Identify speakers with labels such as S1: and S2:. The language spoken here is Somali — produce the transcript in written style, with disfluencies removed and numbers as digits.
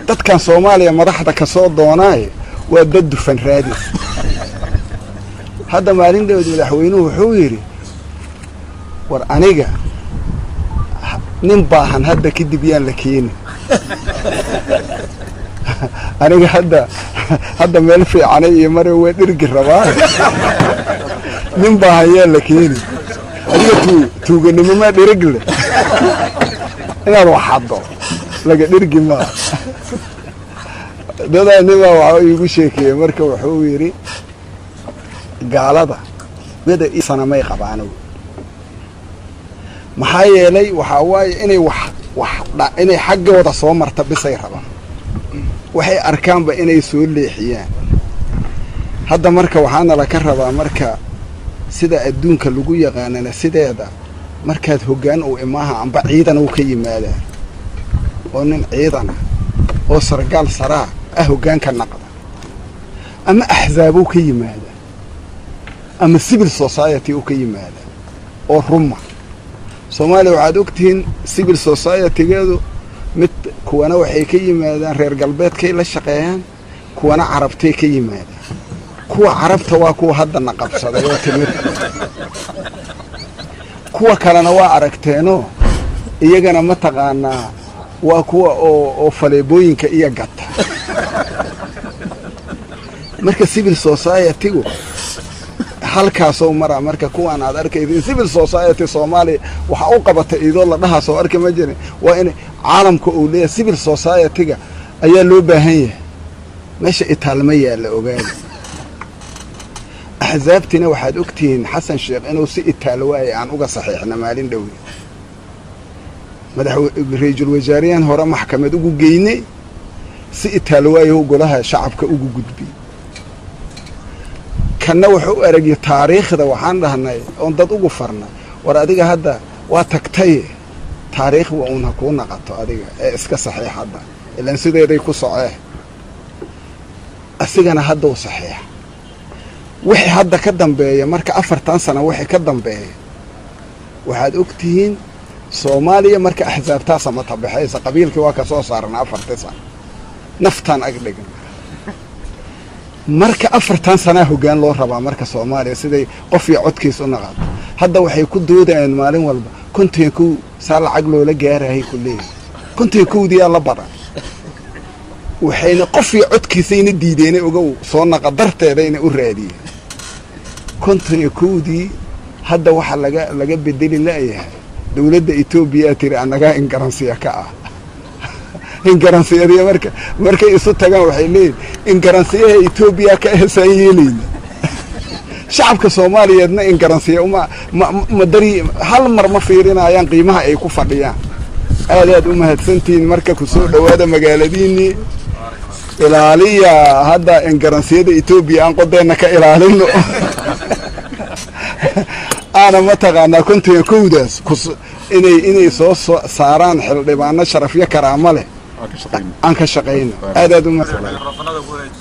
S1: dadkan Soomaaliya madaxda ka soo doonay waa dad dufan raadis hadda maalin dawlad madaxweynuhu wuxuu yiri war aniga nin baahan hadda kadib yaan la keenin aniga hadda meel fiican iyo mar way dhirgi rabaa nin baahan yaan la keenin adiga tuuganimo ma dhirgle inaad waxado laga dhirgi ma dadaniba waxa igu sheekay marka wuxuu yiri gaalada wada sanamay qabaano maxaa yeelay waxa waay inay xaggooda soo marta bisay rabaan waxay arkaanba inay soo leexiyaan hadda marka waxaana la ka rabaa marka sida adduunka lagu yaqaanana sideeda markaad hoggaan u imaaha amba ciidan uu ka yimaada oo nin ciidan oo sargaal saraa hoggaanka naqda ama ahzaab uu ka yimaada ama civil society uu ka yimaada oo ruma Soomaaliya waxaad ogtiin civil society-geedu mid kuwana waxay ka yimaadaan reer galbeedkay la shaqeeyaan kuwana carabtay ka yimaadaan kuwa carabta waa kuwa hadda naqabsaday oo timir kuwa kalena waa aragteeno iyagana ma taqaanaa waa kuwa oo faleebooyinka iyo gata marka civil society-gu halkaasoo mara marka kuwan aad arkayeen civil society Soomaaliya waxa uu qabata idoo la dhaha soo arkay ma jirin waa in caalamka uu leeyahay civil society-ga ayaa loo baahan yahay meesha itaalmaya la ogaado ahzaabtina waxaad ogtiin Xasan Sheekh inuu si itaalwaay aan uga saxiixna maalin dhow madaxweyne ra'iisul wasaarahan hore maxkamad ugu geynay si itaalwaay oo golaha shacabka ugu gudbi kana wuxuu aragay taariikhda waxaan dhahnay oo dad ugu farna war adiga hadda waa tagtay taariikh waa una ku naqato adiga ee iska saxiixada ilaan sideeday ku socee asigana hadda uu saxiix wixii hadda ka dambeeya marka 4 sano wixii ka dambeeya waxaad ogtihiin Soomaaliya marka ahzaabtaas ma tabaxaysa qabiilkii waa ka soo saarna 4 sano naftan agdhigan marka 4 sano hoggaan loo rabaa marka Soomaaliya siday qof iyo codkiisa u naqad hadda waxay ku doodayaan maalin walba konteeku saal lacag loola gaaray kullee konteekoodii la badan waxayna qof iyo codkiisa in diideen uga soo naqadarteeda in u raadiyay konteekoodii hadda waxa laga bedeli laayahay dawladda Itoobiya tiri anaga in garansiya ka ah in garansiyada markay isu tagaan waxay leeyihiin in garansiyaha Itoobiya ka heesayeelin shacabka Soomaaliyeedna in garansiya ma dari hal mar ma fiirinayaan qiimaha ay ku fadhiyaan aad u mahadsantiin marka ku soo dhawaada magaaladiini ilaaliya hadda in garansiyada Itoobiya aan qodeena ka ilaalino ana ma taqaana kuntii koodaas inay soo saaraan xildhibaano sharafyo karaamo leh aan ka shaqeyno aad u mahadsan